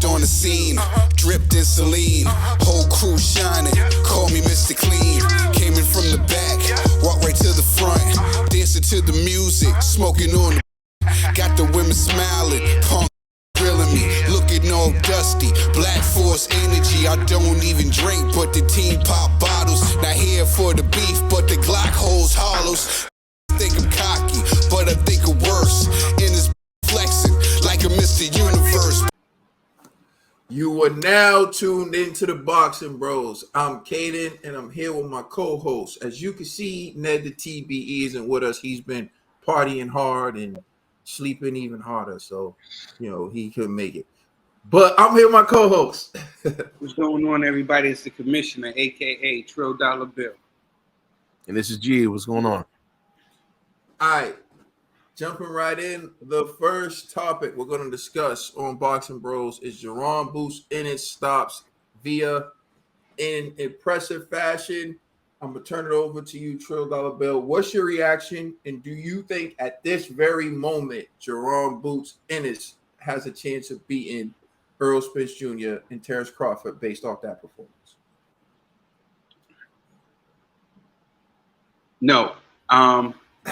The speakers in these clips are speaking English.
Stepped on the scene, dripped in saline. Whole crew shining, call me Mr. Clean. Came in from the back, walked right to the front. Dancing to the music, smoking on the. Got the women smiling, punk grilling me, looking all dusty. Black Force energy, I don't even drink, but the team pop bottles. Not here for the beef, but the Glock holds hollows. Think I'm cocky, but I think I'm worse. In this flexing like a Mr. Universe. You are now tuned into the Boxing Bros. I'm Caden, and I'm here with my co-host. As you can see, Ned the TBE isn't with us. He's been partying hard and sleeping even harder, so he couldn't make it. But I'm here with my co-host. What's going on, everybody? It's the Commissioner, aka Trill Dollar Bill. And this is G. What's going on? All right. Jumping right in, the first topic we're going to discuss on Boxing Bros is Jerome Boots Ennis stops via in impressive fashion. I'm going to turn it over to you, Trill Dollar Bill. What's your reaction? And do you think at this very moment, Jerome Boots Ennis has a chance of beating Earl Spence Jr. and Terrence Crawford based off that performance? No,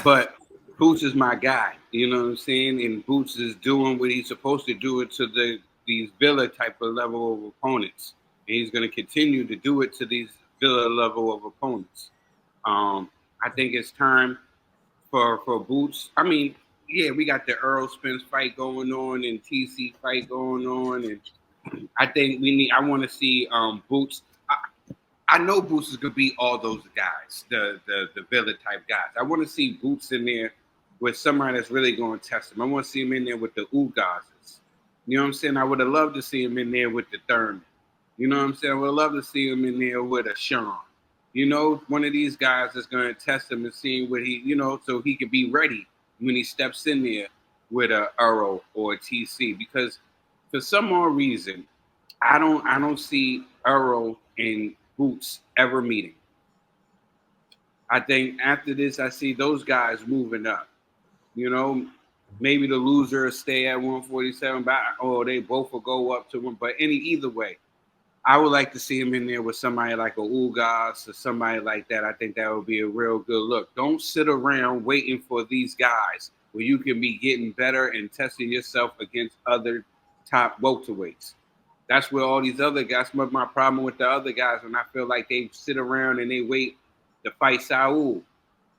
but Boots is my guy. You know what I'm saying? And Boots is doing what he's supposed to do it to these Villa type of level of opponents. And he's going to continue to do it to these Villa level of opponents. I think it's time for Boots. I mean, yeah, we got the Earl Spence fight going on and TC fight going on. And I think I want to see Boots. I know Boots is going to beat all those guys, the Villa type guys. I want to see Boots in there with somebody that's really going to test him. I want to see him in there with the Ugazes. You know what I'm saying? I would have loved to see him in there with the Thurman. You know what I'm saying? I would have loved to see him in there with a Sean. You know, one of these guys is going to test him and see what he, so he can be ready when he steps in there with a Earl or a TC. Because for some odd reason, I don't see Earl and Boots ever meeting. I think after this, I see those guys moving up. Maybe the loser will stay at 147, or they both will go up to one. But either way, I would like to see him in there with somebody like a Ugas or somebody like that. I think that would be a real good look. Don't sit around waiting for these guys where you can be getting better and testing yourself against other top welterweights. That's where all these other guys, my problem with the other guys, when I feel like they sit around and they wait to fight Saul.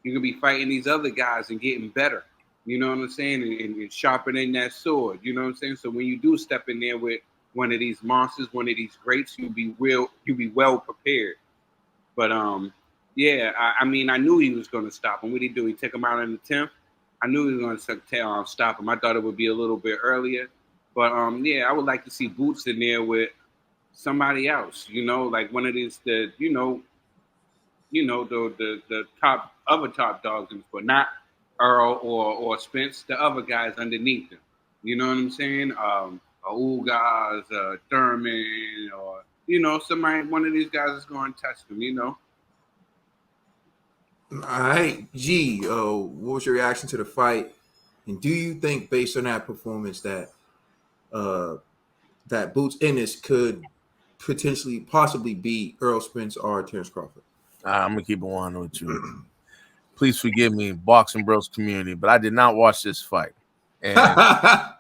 You can be fighting these other guys and getting better. You know what I'm saying? And sharpening that sword. You know what I'm saying? So when you do step in there with one of these monsters, one of these greats, you'll be well prepared. But yeah, I mean, I knew he was going to stop him. What did he do? He took him out in the 10th. I knew he was going to stop him. I thought it would be a little bit earlier. But yeah, I would like to see Boots in there with somebody else. Like one of these the top dogs in the sport, not Earl or Spence, the other guys underneath them. You know what I'm saying? Ugas, Thurman, or somebody. One of these guys is going to test them. All right, G. What was your reaction to the fight? And do you think, based on that performance, that Boots Ennis could possibly beat Earl Spence or Terrence Crawford? I'm gonna keep on with you. Please forgive me, Boxing Bros community, but I did not watch this fight. And I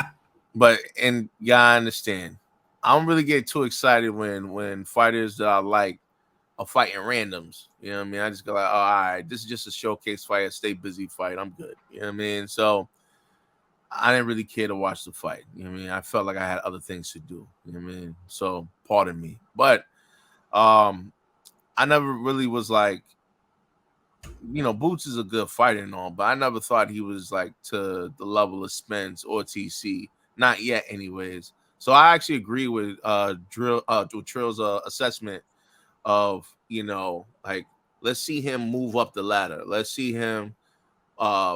understand. I don't really get too excited when fighters that I like are fighting randoms. You know what I mean? I just go like, oh, all right, this is just a showcase fight, a stay busy fight. I'm good. You know what I mean? So I didn't really care to watch the fight. You know what I mean? I felt like I had other things to do. You know what I mean? So pardon me. But I never really was like, Boots is a good fighter and all, but I never thought he was like to the level of Spence or TC. Not yet, anyways. So I actually agree with Trill's assessment of, like, let's see him move up the ladder. Let's see him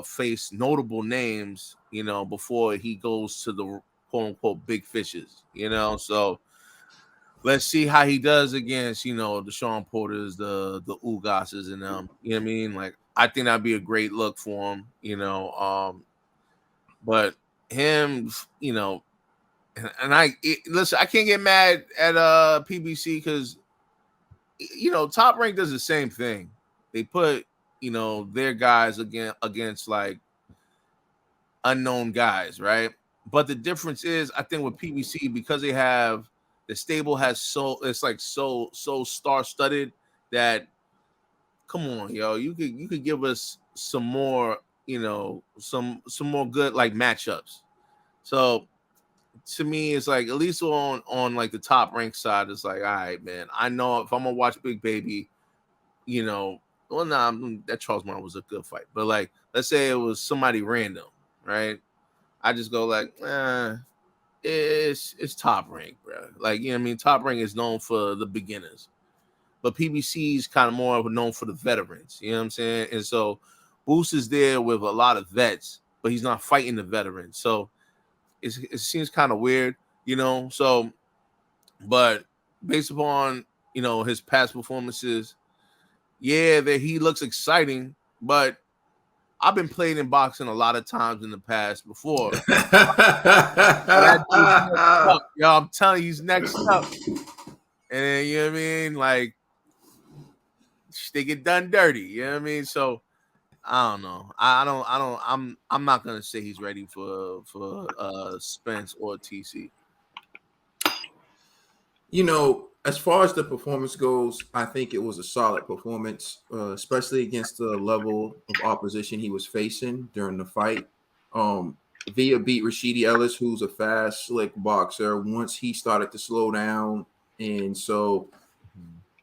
face notable names, before he goes to the quote unquote big fishes, So let's see how he does against, the Sean Porters, the Ugases and them. You know what I mean? Like, I think that'd be a great look for him, But him, Listen, I can't get mad at PBC because Top Rank does the same thing. They put their guys against like unknown guys, right? But the difference is, I think with PBC, because they have the stable has so star studded that, come on, yo, you could give us some more, some more good like matchups. So to me, it's like, at least on like the Top Rank side, it's like, all right, man, I know if I'm gonna watch Big Baby, well, nah, that Charles Martin was a good fight, but like, let's say it was somebody random, right? I just go like, it's Top Rank, bro. Like, what I mean? Top Rank is known for the beginners, but PBC is kind of more known for the veterans. You know what I'm saying? And so Boost is there with a lot of vets, but he's not fighting the veterans. So it seems kind of weird, So, but based upon his past performances, yeah, that he looks exciting, but I've been playing in boxing a lot of times in the past before. That dude's next up. Yo, I'm telling you, he's next up. And you know what I mean? Like, they get done dirty. You know what I mean? So I don't know. I'm not gonna say he's ready for Spence or TC. As far as the performance goes, I think it was a solid performance, especially against the level of opposition he was facing during the fight. Villa beat Rashidi Ellis, who's a fast, slick boxer, once he started to slow down. And so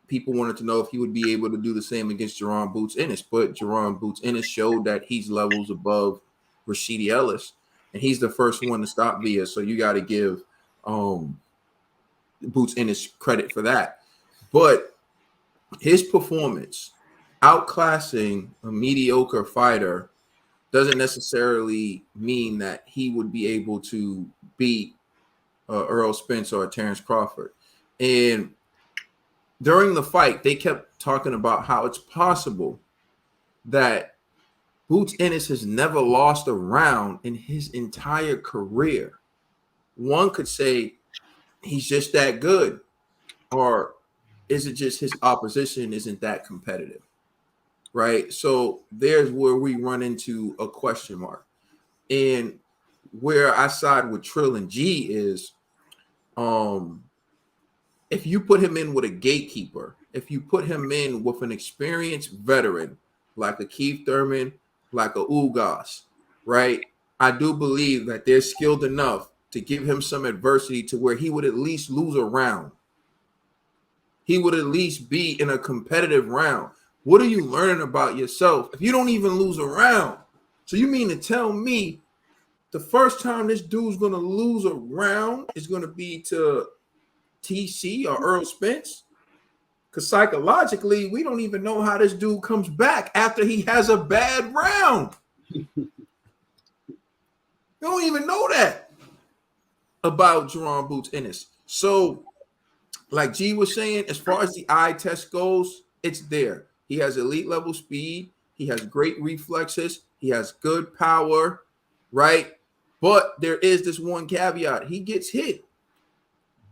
people wanted to know if he would be able to do the same against Jerron Boots Ennis. But Jerron Boots Ennis showed that he's levels above Rashidi Ellis, and he's the first one to stop Villa. So you got to give Boots Ennis credit for that. But his performance, outclassing a mediocre fighter, doesn't necessarily mean that he would be able to beat Earl Spence or Terrence Crawford. And during the fight, they kept talking about how it's possible that Boots Ennis has never lost a round in his entire career. One could say he's just that good, or is it just his opposition isn't that competitive, right? So there's where we run into a question mark. And where I side with Trill and G is, if you put him in with a gatekeeper, if you put him in with an experienced veteran like a Keith Thurman, like a Ugas, right? I do believe that they're skilled enough to give him some adversity to where he would at least lose a round. He would at least be in a competitive round. What are you learning about yourself if you don't even lose a round? So you mean to tell me the first time this dude's going to lose a round is going to be to TC or Earl Spence? Because psychologically, we don't even know how this dude comes back after he has a bad round. You don't even know that about Jerron Boots Ennis. So, like G was saying, as far as the eye test goes, it's there. He has elite level speed. He has great reflexes. He has good power, right? But there is this one caveat. He gets hit.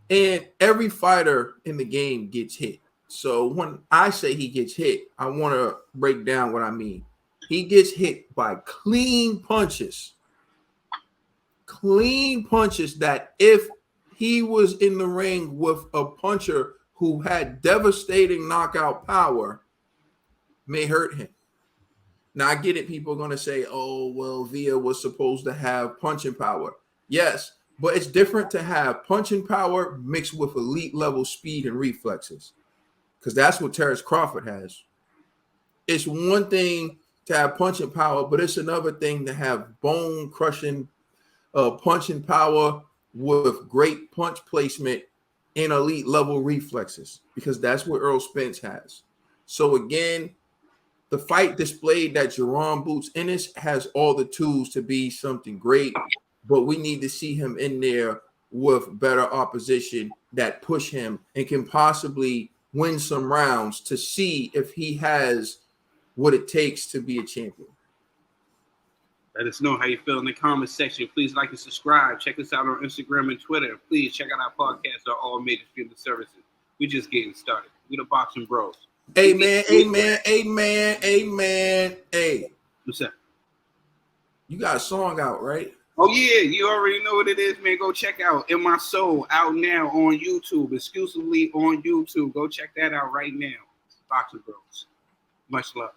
And every fighter in the game gets hit. So when I say he gets hit, I want to break down what I mean. He gets hit by clean punches. Clean punches that if he was in the ring with a puncher who had devastating knockout power, may hurt him. Now, I get it. People are going to say, oh, well, Villa was supposed to have punching power. Yes, but it's different to have punching power mixed with elite level speed and reflexes, because that's what Terrence Crawford has. It's one thing to have punching power, but it's another thing to have bone-crushing punching power with great punch placement and elite level reflexes, because that's what Earl Spence has. So again, the fight displayed that Jerron Boots Ennis has all the tools to be something great, but we need to see him in there with better opposition that push him and can possibly win some rounds to see if he has what it takes to be a champion. Let us know how you feel in the comment section. Please like and subscribe. Check us out on Instagram and Twitter. Please check out our podcast on all major streaming services. We're just getting started. We the Boxing Bros. Amen, amen, amen, amen. Hey, What's up? you got a song out, right? Oh yeah, you already know what it is, man. Go check out In My Soul, out now on YouTube, exclusively on YouTube. Go check that out right now. Boxing Bros. Much love.